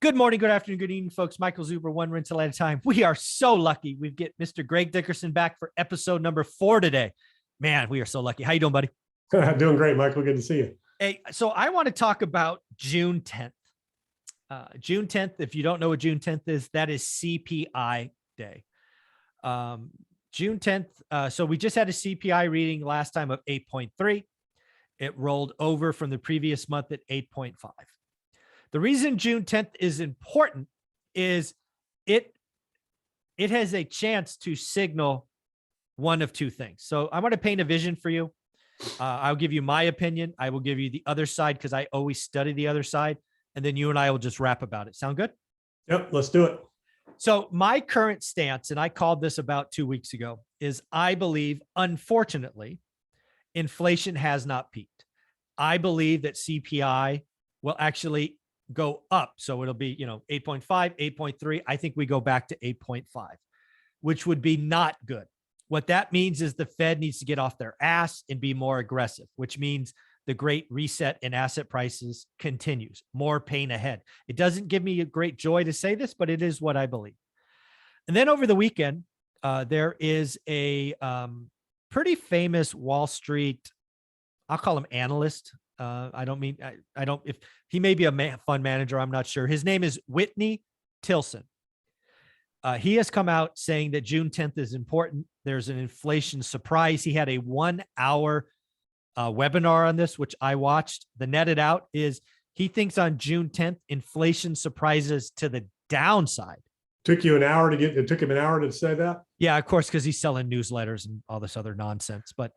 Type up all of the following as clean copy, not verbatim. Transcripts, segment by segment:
Good morning, good afternoon, good evening, folks. Michael Zuber, one rental at a time. We are so lucky. We've get Mr. Greg Dickerson back for episode number 4 today. Man, we are so lucky. How you doing, buddy? Doing great, Michael. Good to see you. Hey, so I want to talk about June 10th. June 10th, if you don't know what June 10th is, that is CPI day. June 10th. So we just had a CPI reading last time of 8.3. It rolled over from the previous month at 8.5. The reason June 10th is important is it has a chance to signal one of two things. So I want to paint a vision for you. I'll give you my opinion. I will give you the other side because I always study the other side. And then you and I will just rap about it. Sound good? Yep, let's do it. So my current stance, and I called this about 2 weeks ago, is I believe, unfortunately, inflation has not peaked. I believe that CPI will actually go up. So it'll be, 8.5, 8.3. I think we go back to 8.5, which would be not good. What that means is the Fed needs to get off their ass and be more aggressive, which means the great reset in asset prices continues. More pain ahead. It doesn't give me a great joy to say this, but it is what I believe. And then over the weekend, there is a pretty famous Wall Street, I'll call him analyst. I don't, if he may be a fund manager, I'm not sure. His name is Whitney Tilson. He has come out saying that June 10th is important. There's an inflation surprise. He had a 1-hour webinar on this, which I watched. The netted out is he thinks on June 10th, inflation surprises to the downside. Took you an hour to get, it took him an hour to say that? Yeah, of course, because he's selling newsletters and all this other nonsense. But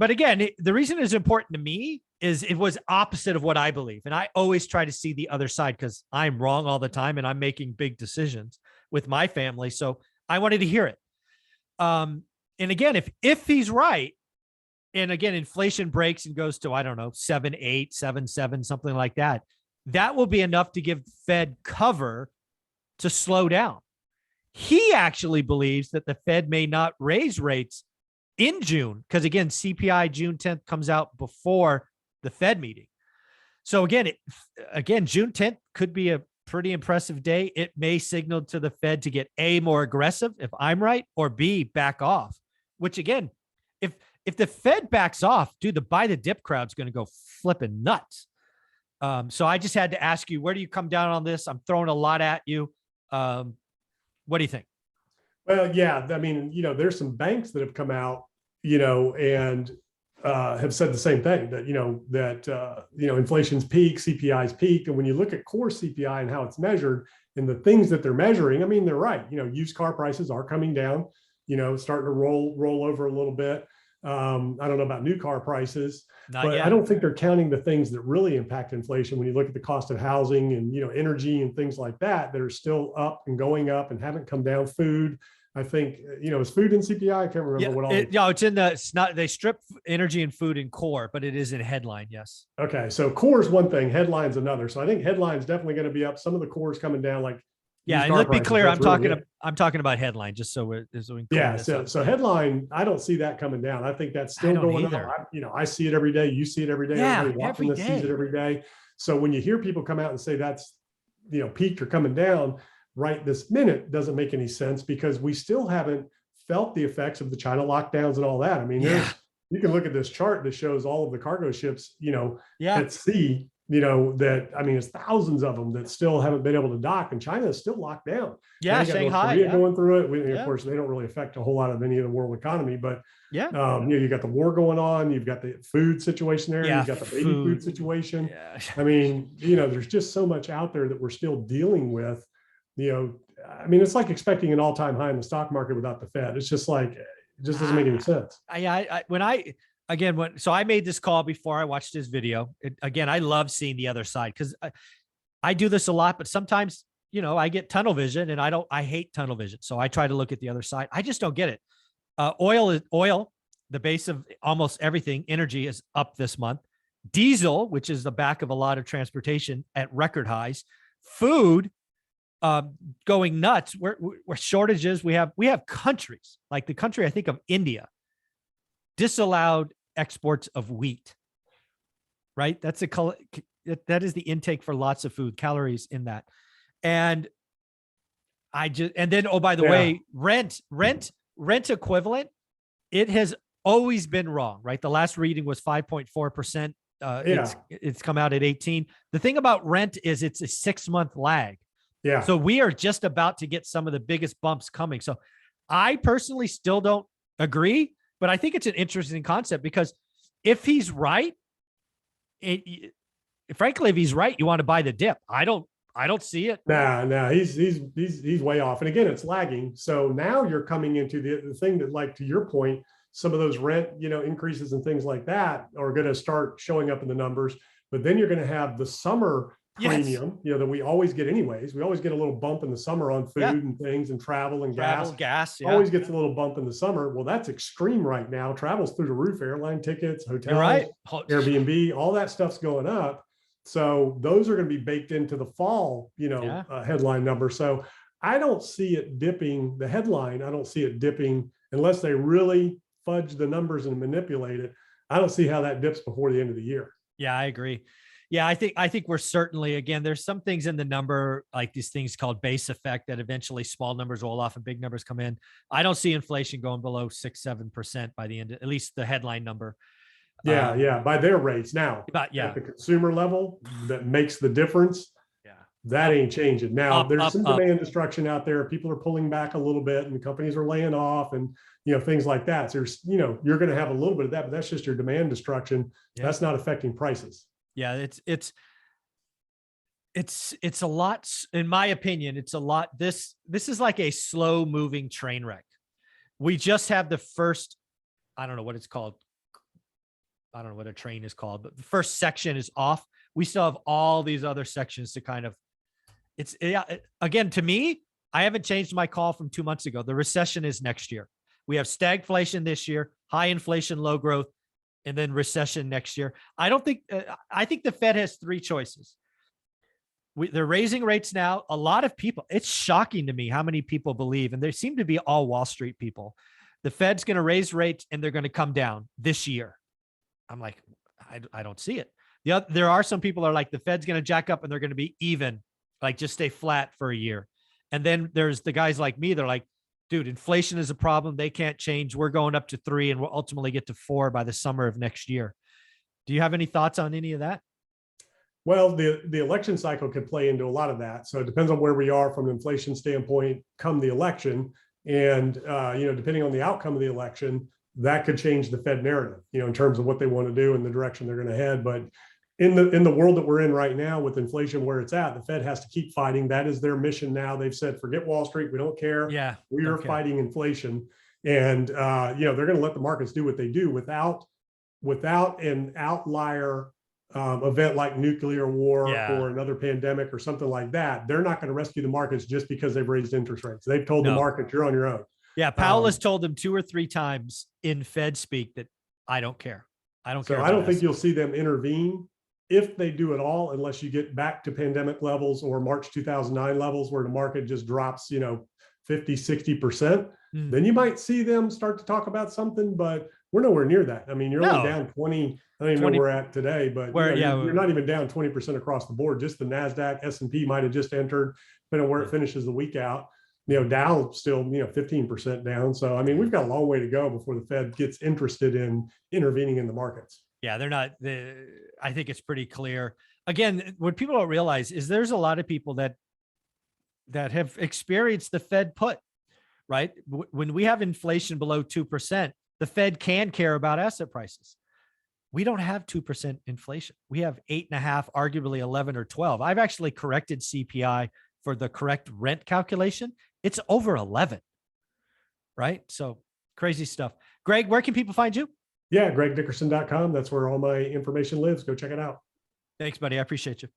again, the reason it's important to me is it was opposite of what I believe. And I always try to see the other side because I'm wrong all the time and I'm making big decisions with my family. So I wanted to hear it. And again, if he's right, and again, inflation breaks and goes to, I don't know, 7.8, 7.7, something like that, that will be enough to give Fed cover to slow down. He actually believes that the Fed may not raise rates in June, because again, CPI June 10th comes out before the Fed meeting. So again, June 10th could be a pretty impressive day. It may signal to the Fed to get A, more aggressive, if I'm right, or B, back off, which again, if the Fed backs off, dude, the buy the dip crowd's going to go flipping nuts. So I just had to ask you, where do you come down on this? I'm throwing a lot at you. What do you think? Well, yeah, I mean, there's some banks that have come out, and have said the same thing, that, inflation's peak, CPI's peak. And when you look at core CPI and how it's measured and the things that they're measuring, I mean, they're right. Used car prices are coming down, starting to roll over a little bit. I don't know about new car prices, but I don't think they're counting the things that really impact inflation. When you look at the cost of housing and, energy and things like that are still up and going up and haven't come down. Food, I think, is food in CPI? I can't remember what all. It's not, they strip energy and food in core, but it is in headline. Yes. Okay. So core is one thing, headline's another. So I think headline's definitely going to be up. Some of the cores coming down, like, yeah, and let's be clear, I'm talking about headline, just so we so headline, I don't see that coming down. I think that's still going up. I see it every day. You see it every day. Yeah, everybody watching this sees it every day. So when you hear people come out and say that's peaked or coming down right this minute, doesn't make any sense because we still haven't felt the effects of the China lockdowns and all that. I mean, you can look at this chart that shows all of the cargo ships, at sea. It's thousands of them that still haven't been able to dock, and China is still locked down. Yeah, Shanghai going through it. Of course, they don't really affect a whole lot of any of the world economy, but you got the war going on. You've got the food situation there. You've got the baby food situation. Yeah. I mean, there's just so much out there that we're still dealing with. It's like expecting an all-time high in the stock market without the Fed. It's just like, it just doesn't make any sense. So I made this call before I watched this video. I love seeing the other side because I do this a lot, but sometimes, I get tunnel vision and I hate tunnel vision. So I try to look at the other side. I just don't get it. Oil, the base of almost everything, energy is up this month. Diesel, which is the back of a lot of transportation, at record highs. Food, going nuts. We're shortages. We have countries like the country, I think, of India disallowed exports of wheat, right? That is the intake for lots of food, calories in that. And and then, oh, by the way, rent equivalent, it has always been wrong, right? The last reading was 5.4%. It's come out at 18. The thing about rent is it's a 6-month lag. Yeah. So we are just about to get some of the biggest bumps coming. So I personally still don't agree, but I think it's an interesting concept because if he's right, frankly, if he's right, you want to buy the dip. I don't see it. No, he's way off. And again, it's lagging. So now you're coming into the thing that, like, to your point, some of those rent, increases and things like that are going to start showing up in the numbers. But then you're going to have the summer premium, that we always get anyways. We always get a little bump in the summer on food and things, and travel and gas. Always gets a little bump in the summer. Well, that's extreme right now. Travel's through the roof. Airline tickets, hotels, Airbnb, all that stuff's going up. So those are going to be baked into the fall, headline number. So I don't see it dipping. The headline, I don't see it dipping unless they really fudge the numbers and manipulate it. I don't see how that dips before the end of the year. Yeah, I agree. Yeah, I think we're certainly, again, there's some things in the number, like these things called base effect, that eventually small numbers roll off and big numbers come in. I don't see inflation going below 6-7% by the end, at least the headline number. Yeah, by their rates now. But at the consumer level, that makes the difference. Yeah, that ain't changing. Now there's some demand destruction out there. People are pulling back a little bit, and companies are laying off, and things like that. So there's, you're going to have a little bit of that, but that's just your demand destruction. That's not affecting prices. Yeah, it's a lot, in my opinion. It's a lot. This is like a slow moving train wreck. We just have the first, I don't know what it's called. I don't know what a train is called, but the first section is off. We still have all these other sections to kind of, again, to me, I haven't changed my call from 2 months ago. The recession is next year. We have stagflation this year, high inflation, low growth, and then recession next year. I think the Fed has 3 choices. They're raising rates now. A lot of people, it's shocking to me how many people believe, and they seem to be all Wall Street people, the Fed's going to raise rates and they're going to come down this year. I'm like, I don't see it. There are some people that are like, the Fed's going to jack up and they're going to be even, like just stay flat for a year. And then there's the guys like me, they're like, dude, inflation is a problem. They can't change. We're going up to 3 and we'll ultimately get to 4 by the summer of next year. Do you have any thoughts on any of that? Well, the election cycle could play into a lot of that. So it depends on where we are from an inflation standpoint come the election. And, depending on the outcome of the election, that could change the Fed narrative, in terms of what they want to do and the direction they're going to head. But in the world that we're in right now, with inflation where it's at, the Fed has to keep fighting. That is their mission now. They've said, forget Wall Street. We don't care. Yeah, we are fighting inflation. And, they're going to let the markets do what they do without an outlier event like nuclear war or another pandemic or something like that. They're not going to rescue the markets just because they've raised interest rates. They've told the market, you're on your own. Yeah, Powell has told them 2 or 3 times in Fed speak that I don't care. I don't care. So I don't think you'll see them intervene, if they do at all, unless you get back to pandemic levels or March 2009 levels where the market just drops, 50, 60%. Then you might see them start to talk about something, but we're nowhere near that. I mean, you're only down 20. I don't even know where we're at today, but you're not even down 20% across the board. Just the NASDAQ, S&P might have just entered, depending on where it finishes the week out. Dow still, 15% down. So, I mean, we've got a long way to go before the Fed gets interested in intervening in the markets. Yeah, they're not. I think it's pretty clear. Again, what people don't realize is there's a lot of people that have experienced the Fed put, right? When we have inflation below 2%, the Fed can care about asset prices. We don't have 2% inflation. We have 8.5, arguably 11 or 12. I've actually corrected CPI for the correct rent calculation. It's over 11, right? So crazy stuff. Greg, where can people find you? Yeah, gregdickerson.com. That's where all my information lives. Go check it out. Thanks, buddy. I appreciate you.